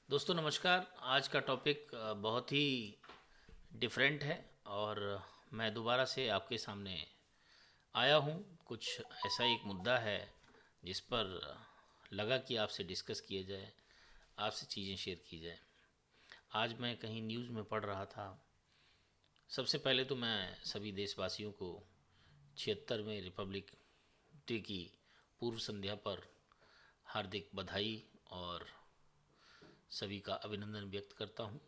दोस्तों नमस्कार। आज का टॉपिक बहुत ही डिफरेंट है और मैं दोबारा से आपके सामने आया हूँ। कुछ ऐसा एक मुद्दा है जिस पर लगा कि आपसे डिस्कस किया जाए, आपसे चीज़ें शेयर की जाए। आज मैं कहीं न्यूज़ में पढ़ रहा था। सबसे पहले तो मैं सभी देशवासियों को 76वें रिपब्लिक डे की पूर्व संध्या पर हार्दिक बधाई और सभी का अभिनंदन व्यक्त करता हूँ।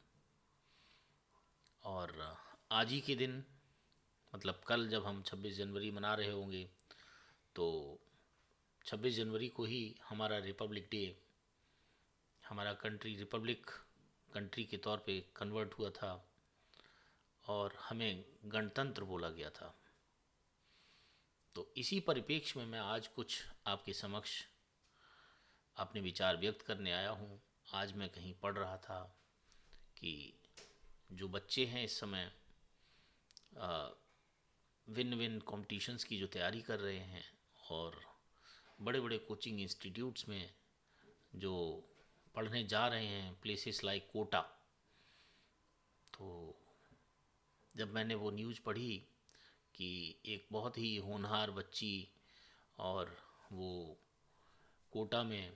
और आज ही के दिन मतलब कल जब हम 26 जनवरी मना रहे होंगे तो 26 जनवरी को ही हमारा रिपब्लिक डे, हमारा कंट्री रिपब्लिक कंट्री के तौर पे कन्वर्ट हुआ था और हमें गणतंत्र बोला गया था। तो इसी परिप्रेक्ष्य में मैं आज कुछ आपके समक्ष अपने विचार व्यक्त करने आया हूँ। आज मैं कहीं पढ़ रहा था कि जो बच्चे हैं इस समय विन विन कॉम्पिटिशन्स की जो तैयारी कर रहे हैं और बड़े बड़े कोचिंग इंस्टीट्यूट्स में जो पढ़ने जा रहे हैं, प्लेसेस लाइक कोटा। तो जब मैंने वो न्यूज़ पढ़ी कि एक बहुत ही होनहार बच्ची और वो कोटा में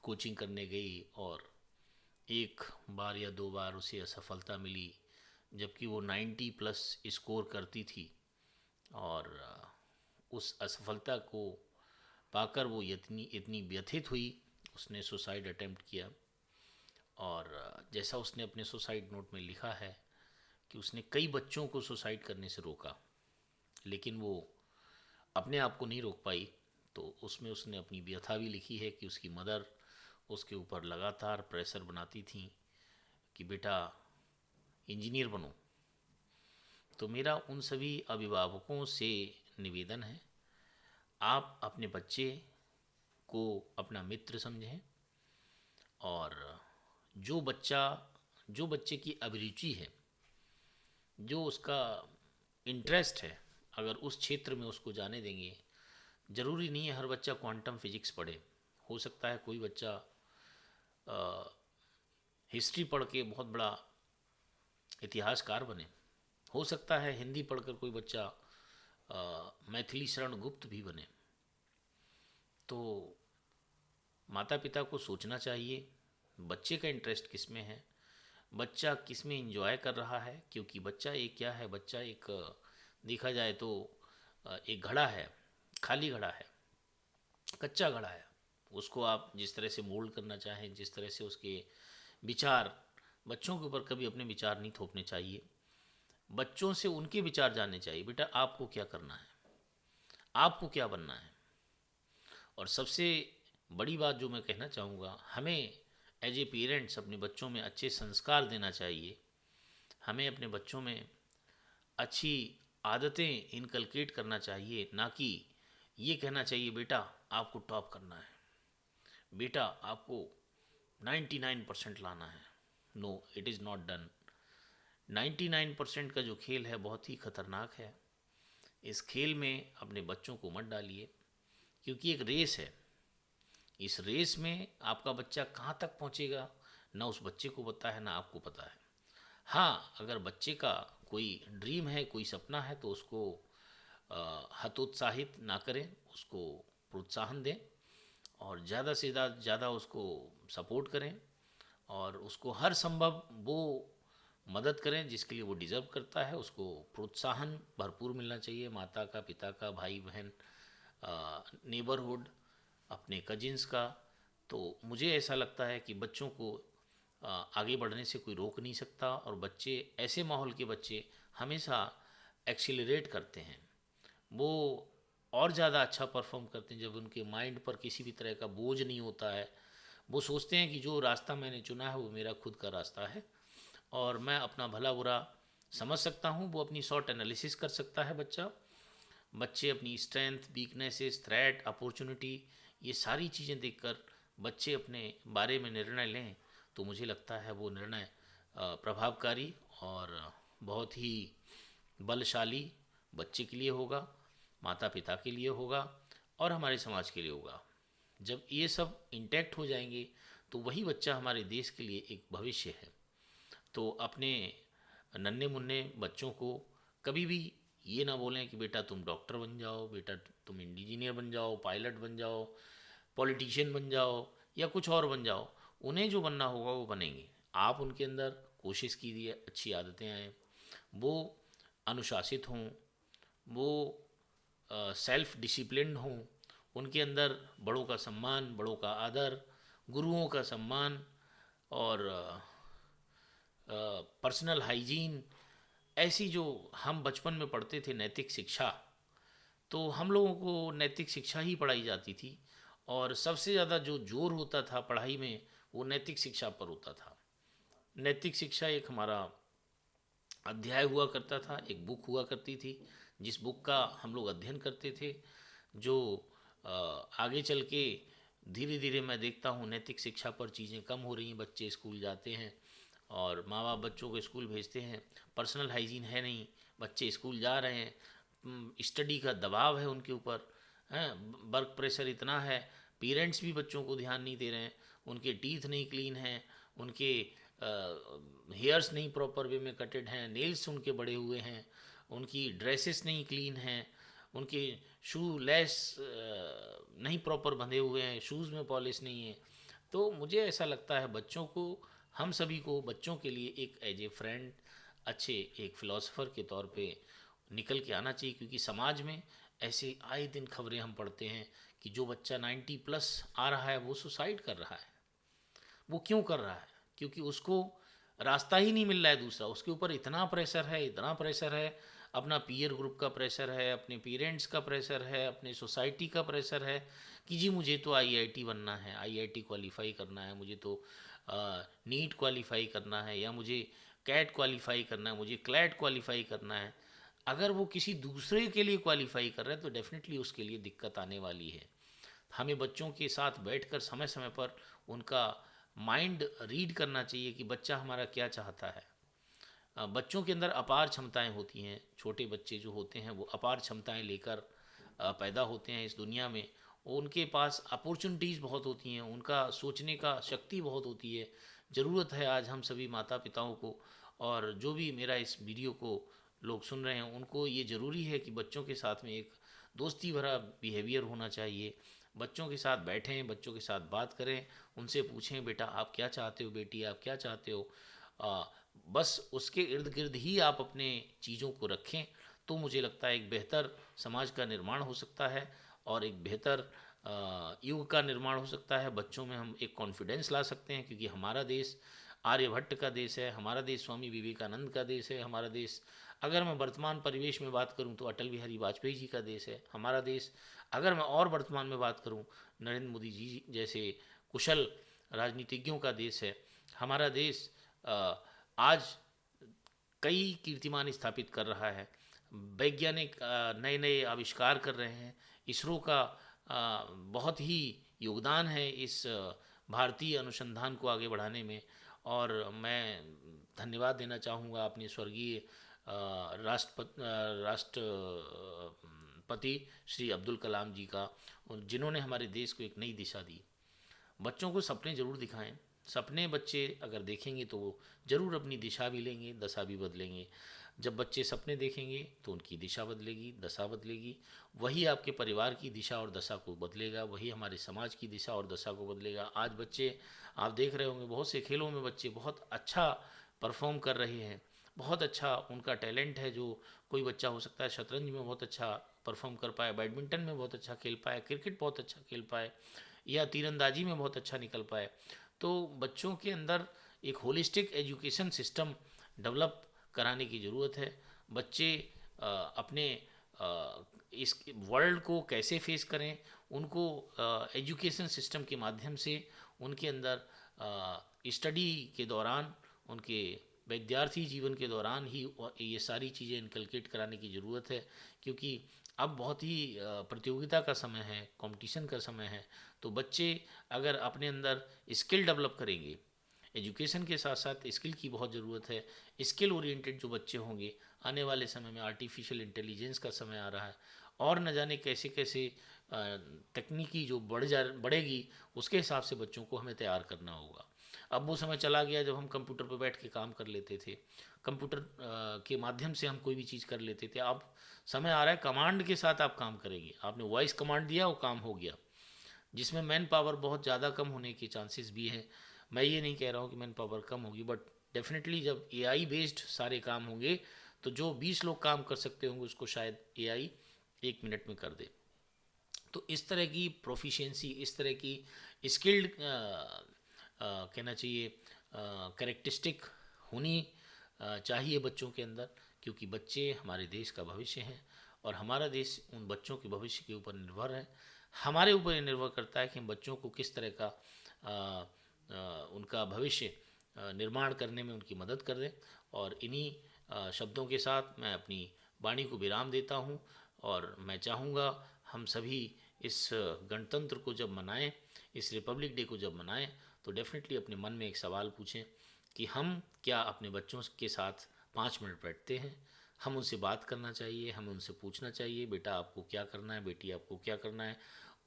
कोचिंग करने गई और एक बार या दो बार उसे असफलता मिली, जबकि वो 90 प्लस स्कोर करती थी। और उस असफलता को पाकर वो इतनी इतनी व्यथित हुई, उसने सुसाइड अटेम्प्ट किया। और जैसा उसने अपने सुसाइड नोट में लिखा है कि उसने कई बच्चों को सुसाइड करने से रोका, लेकिन वो अपने आप को नहीं रोक पाई। तो उसमें उसने अपनी व्यथा भी लिखी है कि उसकी मदर उसके ऊपर लगातार प्रेशर बनाती थी कि बेटा इंजीनियर बनो। तो मेरा उन सभी अभिभावकों से निवेदन है, आप अपने बच्चे को अपना मित्र समझें और जो बच्चा जो बच्चे की अभिरुचि है, जो उसका इंटरेस्ट है, अगर उस क्षेत्र में उसको जाने देंगे। ज़रूरी नहीं है हर बच्चा क्वांटम फिजिक्स पढ़े। हो सकता है कोई बच्चा हिस्ट्री पढ़ के बहुत बड़ा इतिहासकार बने। हो सकता है हिंदी पढ़कर कोई बच्चा मैथिली शरण गुप्त भी बने। तो माता पिता को सोचना चाहिए बच्चे का इंटरेस्ट किस में है, बच्चा किस में इंजॉय कर रहा है। क्योंकि बच्चा एक क्या है, बच्चा एक देखा जाए तो एक घड़ा है, खाली घड़ा है, कच्चा घड़ा है। उसको आप जिस तरह से मोल्ड करना चाहें, जिस तरह से उसके विचार, बच्चों के ऊपर कभी अपने विचार नहीं थोपने चाहिए। बच्चों से उनके विचार जानने चाहिए, बेटा आपको क्या करना है, आपको क्या बनना है। और सबसे बड़ी बात जो मैं कहना चाहूँगा, हमें एज ए पेरेंट्स अपने बच्चों में अच्छे संस्कार देना चाहिए। हमें अपने बच्चों में अच्छी आदतें इनकलकेट करना चाहिए, ना कि ये कहना चाहिए बेटा आपको टॉप करना है, बेटा आपको 99% लाना है। No, it is not done. 99% का जो खेल है बहुत ही खतरनाक है। इस खेल में अपने बच्चों को मत डालिए, क्योंकि एक रेस है। इस रेस में आपका बच्चा कहाँ तक पहुँचेगा ना उस बच्चे को पता है, ना आपको पता है। हाँ, अगर बच्चे का कोई ड्रीम है, कोई सपना है, तो उसको हतोत्साहित ना करें, उसको प्रोत्साहन दें और ज़्यादा से ज़्यादा उसको सपोर्ट करें और उसको हर संभव वो मदद करें जिसके लिए वो डिज़र्व करता है। उसको प्रोत्साहन भरपूर मिलना चाहिए, माता का, पिता का, भाई बहन, नेबरहुड, अपने कजिन्स का। तो मुझे ऐसा लगता है कि बच्चों को आगे बढ़ने से कोई रोक नहीं सकता। और बच्चे, ऐसे माहौल के बच्चे हमेशा एक्सीलरेट करते हैं, वो और ज़्यादा अच्छा परफॉर्म करते हैं जब उनके माइंड पर किसी भी तरह का बोझ नहीं होता है। वो सोचते हैं कि जो रास्ता मैंने चुना है वो मेरा खुद का रास्ता है और मैं अपना भला बुरा समझ सकता हूँ। वो अपनी शॉर्ट एनालिसिस कर सकता है बच्चा। बच्चे अपनी स्ट्रेंथ, वीकनेसेस, थ्रेट, अपॉर्चुनिटी, ये सारी चीज़ें देखकर बच्चे अपने बारे में निर्णय लें तो मुझे लगता है वो निर्णय प्रभावकारी और बहुत ही बलशाली बच्चे के लिए होगा, माता पिता के लिए होगा और हमारे समाज के लिए होगा। जब ये सब इंटैक्ट हो जाएंगे तो वही बच्चा हमारे देश के लिए एक भविष्य है। तो अपने नन्हे मुन्ने बच्चों को कभी भी ये ना बोलें कि बेटा तुम डॉक्टर बन जाओ, बेटा तुम इंजीनियर बन जाओ, पायलट बन जाओ, पॉलिटिशियन बन जाओ या कुछ और बन जाओ। उन्हें जो बनना होगा वो बनेंगे। आप उनके अंदर कोशिश कीजिए अच्छी आदतें आएँ, वो अनुशासित हों, वो सेल्फ डिसिप्लिन्ड हों, उनके अंदर बड़ों का सम्मान, बड़ों का आदर, गुरुओं का सम्मान और पर्सनल हाइजीन, ऐसी जो हम बचपन में पढ़ते थे नैतिक शिक्षा, तो हम लोगों को नैतिक शिक्षा ही पढ़ाई जाती थी और सबसे ज़्यादा जो जोर होता था पढ़ाई में वो नैतिक शिक्षा पर होता था। नैतिक शिक्षा एक हमारा अध्याय हुआ करता था, एक बुक हुआ करती थी, जिस बुक का हम लोग अध्ययन करते थे, जो आगे चल के धीरे धीरे मैं देखता हूँ नैतिक शिक्षा पर चीज़ें कम हो रही हैं। बच्चे स्कूल जाते हैं और माँ बाप बच्चों को स्कूल भेजते हैं, पर्सनल हाइजीन है नहीं, बच्चे स्कूल जा रहे हैं, स्टडी का दबाव है उनके ऊपर, हैं, वर्क प्रेशर इतना है, पेरेंट्स भी बच्चों को ध्यान नहीं दे रहे हैं, उनके टीथ नहीं क्लीन हैं, उनके हेयर्स नहीं प्रॉपर वे में कटेड हैं, नेल्स उनके बड़े हुए हैं, उनकी ड्रेसेस नहीं क्लीन हैं, उनके शू लेस नहीं प्रॉपर बंधे हुए हैं, शूज़ में पॉलिश नहीं है। तो मुझे ऐसा लगता है बच्चों को, हम सभी को बच्चों के लिए एक एज ए फ्रेंड, अच्छे एक फ़िलासफ़र के तौर पे निकल के आना चाहिए, क्योंकि समाज में ऐसे आए दिन खबरें हम पढ़ते हैं कि जो बच्चा 90+ आ रहा है वो सुसाइड कर रहा है। वो क्यों कर रहा है? क्योंकि उसको रास्ता ही नहीं मिल रहा है दूसरा, उसके ऊपर इतना प्रेशर है, इतना प्रेशर है, अपना पीयर ग्रुप का प्रेशर है, अपने पेरेंट्स का प्रेशर है, अपने सोसाइटी का प्रेशर है कि जी मुझे तो आईआईटी बनना है, आईआईटी क्वालिफाई करना है, मुझे तो नीट क्वालिफाई करना है, या मुझे कैट क्वालिफाई करना है, मुझे क्लैट क्वालिफाई करना है। अगर वो किसी दूसरे के लिए क्वालिफाई कर रहा है तो डेफिनेटली उसके लिए दिक्कत आने वाली है। हमें बच्चों के साथ बैठकर समय समय पर उनका माइंड रीड करना चाहिए कि बच्चा हमारा क्या चाहता है। बच्चों के अंदर अपार क्षमताएं होती हैं, छोटे बच्चे जो होते हैं वो अपार क्षमताएं लेकर पैदा होते हैं इस दुनिया में। उनके पास अपॉर्चुनिटीज़ बहुत होती हैं, उनका सोचने का शक्ति बहुत होती है। ज़रूरत है आज हम सभी माता पिताओं को, और जो भी मेरा इस वीडियो को लोग सुन रहे हैं उनको ये ज़रूरी है कि बच्चों के साथ में एक दोस्ती भरा बिहेवियर होना चाहिए। बच्चों के साथ बैठें, बच्चों के साथ बात करें, उनसे पूछें बेटा आप क्या चाहते हो, बेटी आप क्या चाहते हो। आ, बस उसके इर्द गिर्द ही आप अपने चीज़ों को रखें, तो मुझे लगता है एक बेहतर समाज का निर्माण हो सकता है और एक बेहतर युग का निर्माण हो सकता है। बच्चों में हम एक कॉन्फिडेंस ला सकते हैं, क्योंकि हमारा देश आर्यभट्ट का देश है, हमारा देश स्वामी विवेकानंद का देश है, हमारा देश, अगर मैं वर्तमान परिवेश में बात करूं तो अटल बिहारी वाजपेयी जी का देश है, हमारा देश, अगर मैं और वर्तमान में बात करूं नरेंद्र मोदी जी जैसे कुशल राजनीतिज्ञों का देश है। हमारा देश आज कई कीर्तिमान स्थापित कर रहा है, वैज्ञानिक नए नए आविष्कार कर रहे हैं, इसरो का बहुत ही योगदान है इस भारतीय अनुसंधान को आगे बढ़ाने में। और मैं धन्यवाद देना चाहूँगा अपने स्वर्गीय राष्ट्रपति श्री अब्दुल कलाम जी का, जिन्होंने हमारे देश को एक नई दिशा दी। बच्चों को सपने ज़रूर दिखाएं, सपने बच्चे अगर देखेंगे तो वो ज़रूर अपनी दिशा भी लेंगे, दशा भी बदलेंगे। जब बच्चे सपने देखेंगे तो उनकी दिशा बदलेगी, दशा बदलेगी, वही आपके परिवार की दिशा और दशा को बदलेगा, वही हमारे समाज की दिशा और दशा को बदलेगा। आज बच्चे आप देख रहे होंगे बहुत से खेलों में बच्चे बहुत अच्छा परफॉर्म कर रहे हैं, बहुत अच्छा उनका टैलेंट है। जो कोई बच्चा हो सकता है शतरंज में बहुत अच्छा परफॉर्म कर पाए, बैडमिंटन में बहुत अच्छा खेल पाए, क्रिकेट बहुत अच्छा खेल पाए, या तीरंदाजी में बहुत अच्छा निकल पाए। तो बच्चों के अंदर एक होलिस्टिक एजुकेशन सिस्टम डेवलप कराने की ज़रूरत है। बच्चे अपने इस वर्ल्ड को कैसे फेस करें, उनको एजुकेशन सिस्टम के माध्यम से उनके अंदर स्टडी के दौरान, उनके विद्यार्थी जीवन के दौरान ही ये सारी चीज़ें इनकलकेट कराने की ज़रूरत है। क्योंकि अब बहुत ही प्रतियोगिता का समय है, कंपटीशन का समय है। तो बच्चे अगर अपने अंदर स्किल डेवलप करेंगे, एजुकेशन के साथ साथ स्किल की बहुत ज़रूरत है। स्किल ओरिएंटेड जो बच्चे होंगे, आने वाले समय में आर्टिफिशियल इंटेलिजेंस का समय आ रहा है और न जाने कैसे कैसे तकनीकी जो बढ़ेगी, उसके हिसाब से बच्चों को हमें तैयार करना होगा। अब वो समय चला गया जब हम कंप्यूटर पर बैठ के काम कर लेते थे, कंप्यूटर के माध्यम से हम कोई भी चीज़ कर लेते थे। अब समय आ रहा है कमांड के साथ आप काम करेंगे। आपने वॉइस कमांड दिया, वो काम हो गया, जिसमें मैन पावर बहुत ज़्यादा कम होने के चांसेस भी हैं। मैं ये नहीं कह रहा हूँ कि मैन पावर कम होगी, बट डेफिनेटली जब एआई बेस्ड सारे काम होंगे तो जो 20 लोग काम कर सकते होंगे उसको शायद एआई 1 मिनट में कर दे। तो इस तरह की प्रोफिशिएंसी, इस तरह की स्किल्ड कहना चाहिए कैरेक्टरिस्टिक होनी चाहिए बच्चों के अंदर, क्योंकि बच्चे हमारे देश का भविष्य हैं और हमारा देश उन बच्चों के भविष्य के ऊपर निर्भर है। हमारे ऊपर ये निर्भर करता है कि हम बच्चों को किस तरह का उनका भविष्य निर्माण करने में उनकी मदद कर दें। और इन्हीं शब्दों के साथ मैं अपनी वाणी को विराम देता हूँ और मैं चाहूँगा हम सभी इस गणतंत्र को जब मनाएं, इस रिपब्लिक डे को जब मनाएं, तो डेफिनेटली अपने मन में एक सवाल पूछें कि हम क्या अपने बच्चों के साथ 5 मिनट बैठते हैं। हम उनसे बात करना चाहिए, हमें उनसे पूछना चाहिए बेटा आपको क्या करना है, बेटी आपको क्या करना है।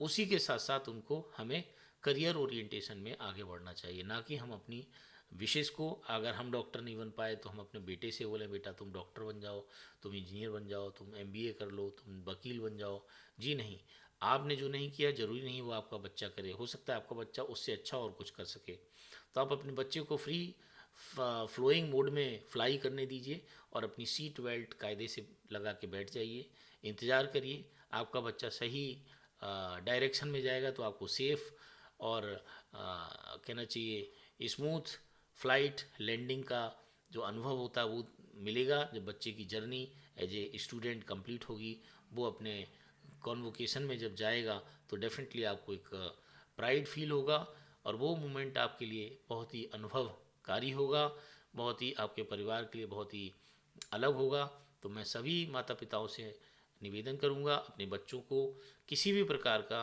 उसी के साथ साथ उनको हमें करियर ओरिएंटेशन में आगे बढ़ना चाहिए, ना कि हम अपनी विशेष को, अगर हम डॉक्टर नहीं बन पाए तो हम अपने बेटे से बोले बेटा तुम डॉक्टर बन जाओ, तुम इंजीनियर बन जाओ, तुम एमबीए कर लो, तुम वकील बन जाओ। जी नहीं, आपने जो नहीं किया ज़रूरी नहीं वो आपका बच्चा करे, हो सकता है आपका बच्चा उससे अच्छा और कुछ कर सके। तो आप अपने बच्चे को फ्री फ्लोइंग मोड में फ्लाई करने दीजिए और अपनी सीट बेल्ट कायदे से लगा के बैठ जाइए, इंतज़ार करिए। आपका बच्चा सही डायरेक्शन में जाएगा तो आपको सेफ़ और कहना चाहिए स्मूथ फ्लाइट लैंडिंग का जो अनुभव होता है वो मिलेगा जब बच्चे की journey as a student complete होगी। वो अपने कॉन्वोकेशन में जब जाएगा तो डेफिनेटली आपको एक प्राइड फील होगा और वो मोमेंट आपके लिए बहुत ही अनुभवकारी होगा, बहुत ही आपके परिवार के लिए बहुत ही अलग होगा। तो मैं सभी माता पिताओं से निवेदन करूंगा अपने बच्चों को किसी भी प्रकार का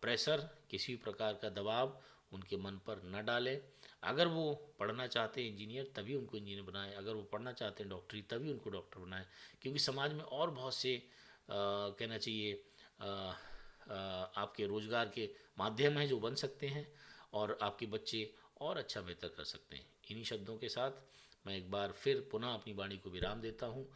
प्रेशर, किसी भी प्रकार का दबाव उनके मन पर न डालें। अगर वो पढ़ना चाहते हैं इंजीनियर तभी उनको इंजीनियर बनाएं, अगर वो पढ़ना चाहते हैं डॉक्टरी तभी उनको डॉक्टर बनाएं, क्योंकि समाज में और बहुत से कहना चाहिए आपके रोज़गार के माध्यम हैं जो बन सकते हैं और आपके बच्चे और अच्छा बेहतर कर सकते हैं। इन्हीं शब्दों के साथ मैं एक बार फिर पुनः अपनी वाणी को विराम देता हूँ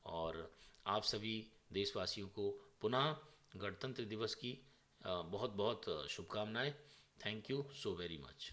और आप सभी देशवासियों को पुनः गणतंत्र दिवस की बहुत बहुत शुभकामनाएं। Thank you so very much.